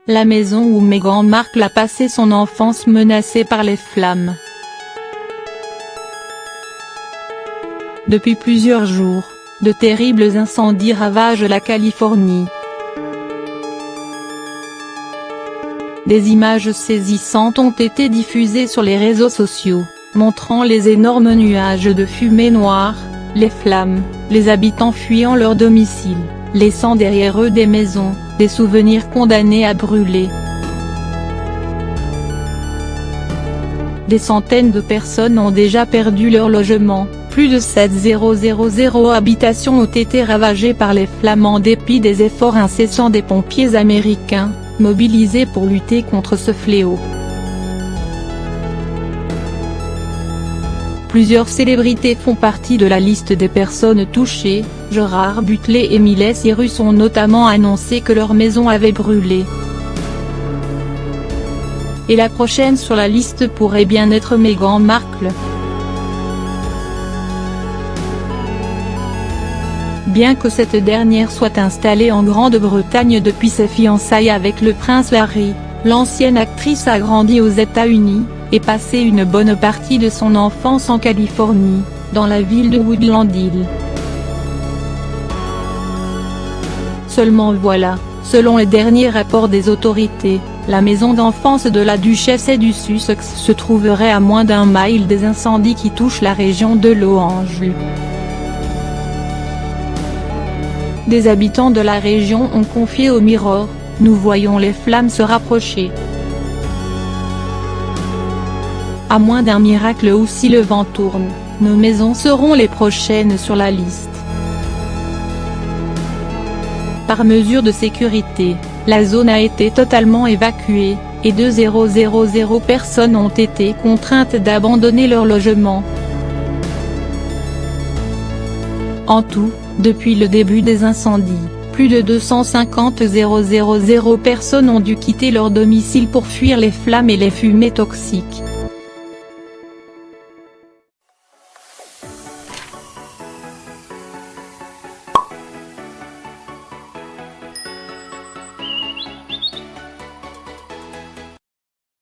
la maison où Meghan Markle a passé son enfance menacée par les flammes. Depuis plusieurs jours, de terribles incendies ravagent la Californie. Des images saisissantes ont été diffusées sur les réseaux sociaux, montrant les énormes nuages de fumée noire, les flammes, les habitants fuyant leur domicile, laissant derrière eux des maisons, des souvenirs condamnés à brûler. Des centaines de personnes ont déjà perdu leur logement, plus de 700 habitations ont été ravagées par les flammes en dépit des efforts incessants des pompiers américains, mobilisés pour lutter contre ce fléau. Plusieurs célébrités font partie de la liste des personnes touchées. Gerard Butler et Miley Cyrus ont notamment annoncé que leur maison avait brûlé. Et la prochaine sur la liste pourrait bien être Meghan Markle. Bien que cette dernière soit installée en Grande-Bretagne depuis ses fiançailles avec le prince Harry, l'ancienne actrice a grandi aux États-Unis, et passé une bonne partie de son enfance en Californie, dans la ville de Woodland Hills. Seulement voilà, selon les derniers rapports des autorités, la maison d'enfance de la duchesse et du Sussex se trouverait à moins d'1 mile des incendies qui touchent la région de Los Angeles. Des habitants de la région ont confié au Mirror: « Nous voyons les flammes se rapprocher. À moins d'un miracle ou si le vent tourne, nos maisons seront les prochaines sur la liste. » Par mesure de sécurité, la zone a été totalement évacuée, et 200 personnes ont été contraintes d'abandonner leur logement. En tout, depuis le début des incendies, plus de 250 000 personnes ont dû quitter leur domicile pour fuir les flammes et les fumées toxiques.